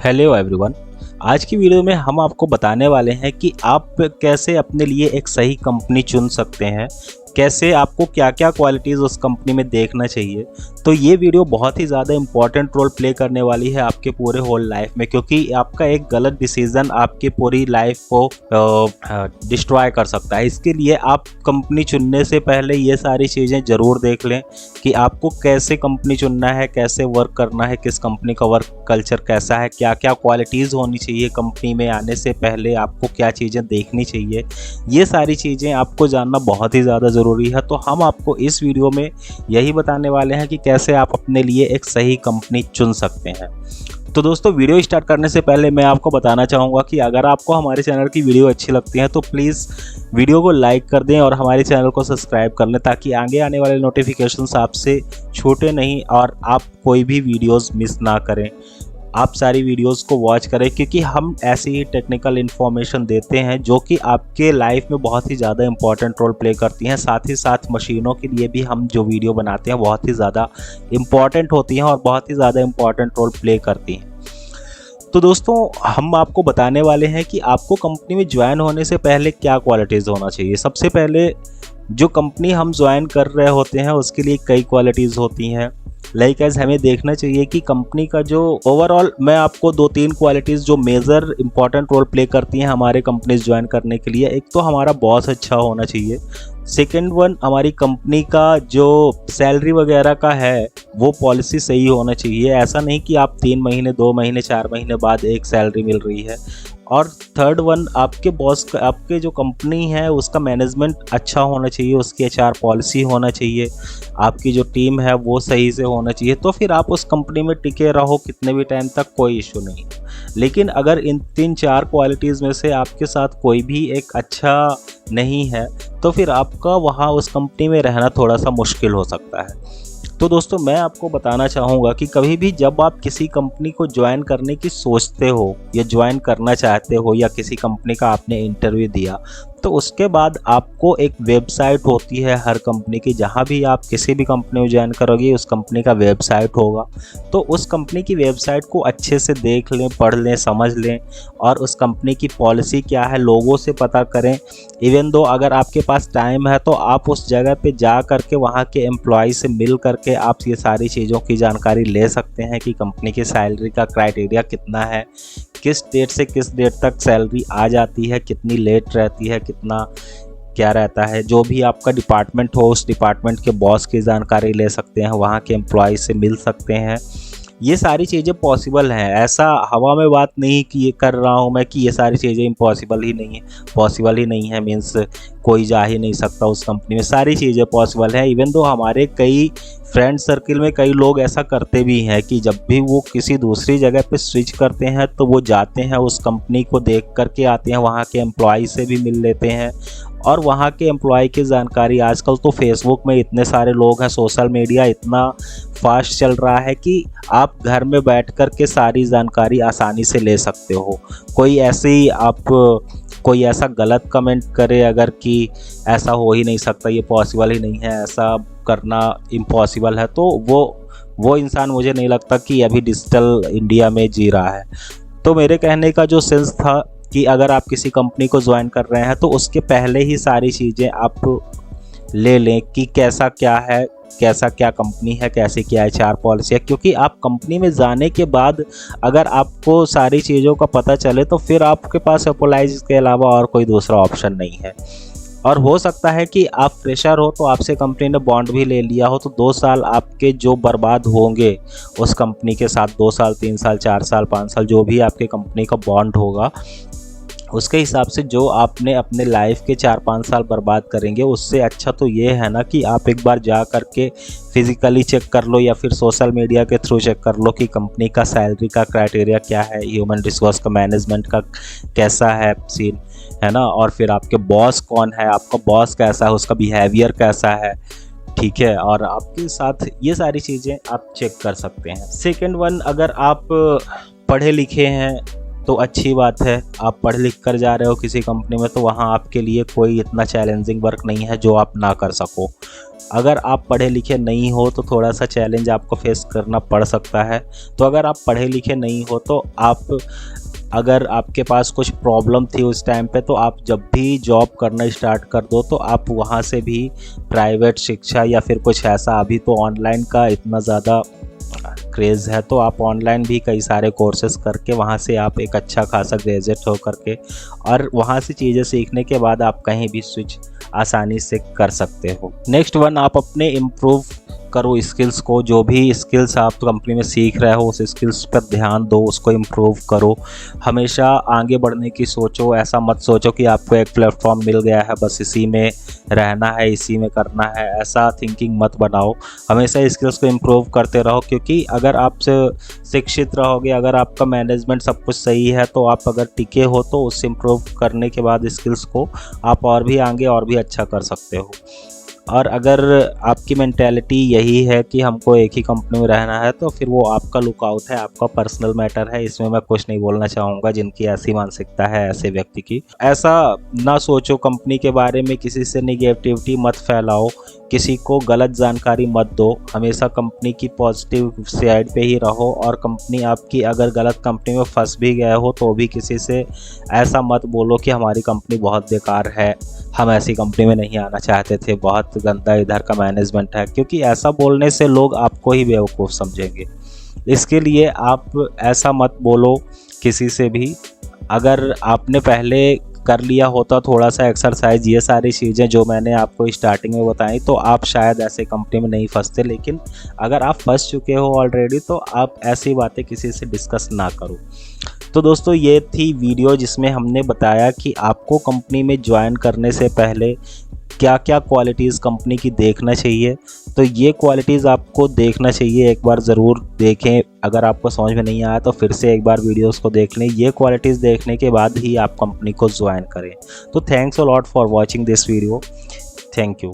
Hello everyone. आज की video में हम आपको बताने वाले हैं कि आप कैसे अपने लिए एक सही कंपनी चुन सकते हैं, कैसे आपको क्या क्या क्वालिटीज़ उस कंपनी में देखना चाहिए। तो ये वीडियो बहुत ही ज़्यादा इम्पॉर्टेंट रोल प्ले करने वाली है आपके पूरे होल लाइफ में, क्योंकि आपका एक गलत डिसीज़न आपकी पूरी लाइफ को डिस्ट्रॉय कर सकता है। इसके लिए आप कंपनी चुनने से पहले ये सारी चीज़ें ज़रूर देख लें कि आपको कैसे कंपनी चुनना है, कैसे वर्क करना है, किस कंपनी का वर्क कल्चर कैसा है, क्या क्या क्वालिटीज़ होनी चाहिए कंपनी में आने से पहले, आपको क्या चीज़ें देखनी चाहिए। ये सारी चीज़ें आपको जानना बहुत ही ज़्यादा ज़रूरी है। तो हम आपको इस वीडियो में यही बताने वाले हैं कि कैसे आप अपने लिए एक सही कंपनी चुन सकते हैं। तो दोस्तों, वीडियो स्टार्ट करने से पहले मैं आपको बताना चाहूँगा कि अगर आपको हमारे चैनल की वीडियो अच्छी लगती है तो प्लीज़ वीडियो को लाइक कर दें और हमारे चैनल को सब्सक्राइब कर लें, ताकि आगे आने वाले नोटिफिकेशंस आपसे छूटे नहीं और आप कोई भी वीडियोस मिस ना करें। आप सारी वीडियोस को वॉच करें, क्योंकि हम ऐसी ही टेक्निकल इन्फॉर्मेशन देते हैं जो कि आपके लाइफ में बहुत ही ज़्यादा इंपॉर्टेंट रोल प्ले करती हैं। साथ ही साथ मशीनों के लिए भी हम जो वीडियो बनाते हैं बहुत ही ज़्यादा इम्पॉर्टेंट होती हैं और बहुत ही ज़्यादा इम्पॉर्टेंट रोल प्ले करती हैं। तो दोस्तों, हम आपको बताने वाले हैं कि आपको कंपनी में ज्वाइन होने से पहले क्या क्वालिटीज़ होना चाहिए। सबसे पहले, जो कंपनी हम ज्वाइन कर रहे होते हैं उसके लिए कई क्वालिटीज़ होती हैं। लाइक एज हमें देखना चाहिए कि कंपनी का जो ओवरऑल, मैं आपको 2-3 क्वालिटीज़ जो मेजर इंपॉर्टेंट रोल प्ले करती हैं हमारे कंपनीज ज्वाइन करने के लिए। एक तो हमारा बॉस अच्छा होना चाहिए। सेकेंड वन, हमारी कंपनी का जो सैलरी वगैरह का है वो पॉलिसी सही होना चाहिए। ऐसा नहीं कि आप 3 महीने 2 महीने 4 महीने बाद एक सैलरी मिल रही है। और थर्ड वन, आपके बॉस का, आपके जो कंपनी है उसका मैनेजमेंट अच्छा होना चाहिए, उसकी HR पॉलिसी होना चाहिए, आपकी जो टीम है वो सही से होना चाहिए। तो फिर आप उस कंपनी में टिके रहो कितने भी टाइम तक, कोई इशू नहीं। लेकिन अगर इन 3-4 क्वालिटीज़ में से आपके साथ कोई भी एक अच्छा नहीं है तो फिर आपका वहाँ उस कंपनी में रहना थोड़ा सा मुश्किल हो सकता है। तो दोस्तों, मैं आपको बताना चाहूँगा कि कभी भी जब आप किसी कंपनी को ज्वाइन करने की सोचते हो या ज्वाइन करना चाहते हो, या किसी कंपनी का आपने इंटरव्यू दिया, तो उसके बाद आपको एक वेबसाइट होती है हर कंपनी की। जहाँ भी आप किसी भी कंपनी में ज्वाइन करोगे उस कंपनी का वेबसाइट होगा। तो उस कंपनी की वेबसाइट को अच्छे से देख लें, पढ़ लें, समझ लें, और उस कंपनी की पॉलिसी क्या है लोगों से पता करें। इवन दो अगर आपके पास टाइम है तो आप उस जगह पे जा करके वहाँ के एम्प्लॉय से मिल करके आप ये सारी चीज़ों की जानकारी ले सकते हैं कि कंपनी की सैलरी का क्राइटेरिया कितना है, किस डेट से किस डेट तक सैलरी आ जाती है, कितनी लेट रहती है, कितना क्या रहता है। जो भी आपका डिपार्टमेंट हो उस डिपार्टमेंट के बॉस की जानकारी ले सकते हैं, वहाँ के एम्प्लॉय से मिल सकते हैं। ये सारी चीज़ें पॉसिबल हैं। ऐसा हवा में बात नहीं कि ये कर रहा हूँ मैं कि ये सारी चीज़ें इम्पॉसिबल ही नहीं है। पॉसिबल ही नहीं है मीन्स कोई जा ही नहीं सकता उस कंपनी में। सारी चीज़ें पॉसिबल है। इवन दो हमारे कई फ्रेंड सर्किल में कई लोग ऐसा करते भी हैं कि जब भी वो किसी दूसरी जगह पे स्विच करते हैं तो वो जाते हैं, उस कंपनी को देख करके आते हैं, वहाँ के एम्प्लॉय से भी मिल लेते हैं, और वहाँ के एम्प्लॉय की जानकारी, आजकल तो फेसबुक में इतने सारे लोग हैं, सोशल मीडिया इतना फास्ट चल रहा है कि आप घर में बैठ कर के सारी जानकारी आसानी से ले सकते हो। कोई ऐसा गलत कमेंट करे अगर कि ऐसा हो ही नहीं सकता, ये पॉसिबल ही नहीं है, ऐसा करना इम्पॉसिबल है, तो वो इंसान मुझे नहीं लगता कि अभी डिजिटल इंडिया में जी रहा है। तो मेरे कहने का जो सेंस था कि अगर आप किसी कंपनी को ज्वाइन कर रहे हैं तो उसके पहले ही सारी चीज़ें आप ले लें कि कैसा क्या है, कैसा क्या कंपनी है, कैसे क्या HR पॉलिसी है। क्योंकि आप कंपनी में जाने के बाद अगर आपको सारी चीज़ों का पता चले तो फिर आपके पास अपोलाइज के अलावा और कोई दूसरा ऑप्शन नहीं है। और हो सकता है कि आप फ्रेशर हो तो आपसे कंपनी ने बॉन्ड भी ले लिया हो, तो 2 साल आपके जो बर्बाद होंगे उस कंपनी के साथ, 2 साल 3 साल 4 साल 5 साल जो भी आपके कंपनी का बॉन्ड होगा, उसके हिसाब से जो आपने अपने लाइफ के 4-5 साल बर्बाद करेंगे, उससे अच्छा तो ये है ना कि आप एक बार जा करके फिज़िकली चेक कर लो या फिर सोशल मीडिया के थ्रू चेक कर लो कि कंपनी का सैलरी का क्राइटेरिया क्या है, ह्यूमन रिसोर्स का मैनेजमेंट का कैसा है सीन, है ना। और फिर आपके बॉस कौन है, आपका बॉस कैसा है, उसका बिहेवियर कैसा है, ठीक है। और आपके साथ ये सारी चीज़ें आप चेक कर सकते हैं। सेकेंड वन, अगर आप पढ़े लिखे हैं तो अच्छी बात है। आप पढ़ लिख कर जा रहे हो किसी कंपनी में तो वहाँ आपके लिए कोई इतना चैलेंजिंग वर्क नहीं है जो आप ना कर सको। अगर आप पढ़े लिखे नहीं हो तो थोड़ा सा चैलेंज आपको फेस करना पड़ सकता है। तो अगर आप पढ़े लिखे नहीं हो तो अगर आपके पास कुछ प्रॉब्लम थी उस टाइम पे, तो आप जब भी जॉब करना स्टार्ट कर दो तो आप वहाँ से भी प्राइवेट शिक्षा या फिर कुछ ऐसा, अभी तो ऑनलाइन का इतना ज़्यादा क्रेज़ है तो आप ऑनलाइन भी कई सारे कोर्सेज करके वहाँ से आप एक अच्छा खासा ग्रेजुएट हो करके और वहाँ से चीज़ें सीखने के बाद आप कहीं भी स्विच आसानी से कर सकते हो। नेक्स्ट वन, आप अपने इम्प्रूव करो स्किल्स को। जो भी स्किल्स आप कंपनी में सीख रहे हो उस स्किल्स पर ध्यान दो, उसको इम्प्रूव करो। हमेशा आगे बढ़ने की सोचो, ऐसा मत सोचो कि आपको एक प्लेटफॉर्म मिल गया है बस इसी में रहना है, इसी में करना है, ऐसा थिंकिंग मत बनाओ। हमेशा स्किल्स को इम्प्रूव करते रहो, क्योंकि अगर आप शिक्षित रहोगे, अगर आपका मैनेजमेंट सब कुछ सही है तो आप अगर टिके हो तो उस इम्प्रूव करने के बाद स्किल्स को आप और भी आगे और भी अच्छा कर सकते हो। और अगर आपकी मेंटेलिटी यही है कि हमको एक ही कंपनी में रहना है तो फिर वो आपका लुकआउट है, आपका पर्सनल मैटर है, इसमें मैं कुछ नहीं बोलना चाहूँगा। जिनकी ऐसी मानसिकता है ऐसे व्यक्ति की, ऐसा ना सोचो। कंपनी के बारे में किसी से निगेटिविटी मत फैलाओ, किसी को गलत जानकारी मत दो। हमेशा कंपनी की पॉजिटिव साइड पे ही रहो। और कंपनी आपकी अगर गलत कंपनी में फंस भी गए हो तो भी किसी से ऐसा मत बोलो कि हमारी कंपनी बहुत बेकार है, हम ऐसी कंपनी में नहीं आना चाहते थे, बहुत गंदा इधर का मैनेजमेंट है, क्योंकि ऐसा बोलने से लोग आपको ही बेवकूफ़ समझेंगे। इसके लिए आप ऐसा मत बोलो किसी से भी। अगर आपने पहले कर लिया होता थोड़ा सा एक्सरसाइज, ये सारी चीज़ें जो मैंने आपको स्टार्टिंग में बताई, तो आप शायद ऐसे कंपनी में नहीं फंसते। लेकिन अगर आप फंस चुके हो ऑलरेडी तो आप ऐसी बातें किसी से डिस्कस ना करो। तो दोस्तों, ये थी वीडियो जिसमें हमने बताया कि आपको कंपनी में ज्वाइन करने से पहले क्या क्या क्वालिटीज़ कंपनी की देखना चाहिए। तो ये क्वालिटीज़ आपको देखना चाहिए, एक बार ज़रूर देखें। अगर आपको समझ में नहीं आया तो फिर से एक बार वीडियोस को देख लें। ये क्वालिटीज़ देखने के बाद ही आप कंपनी को ज्वाइन करें। तो thanks a lot for watching this video. Thank you.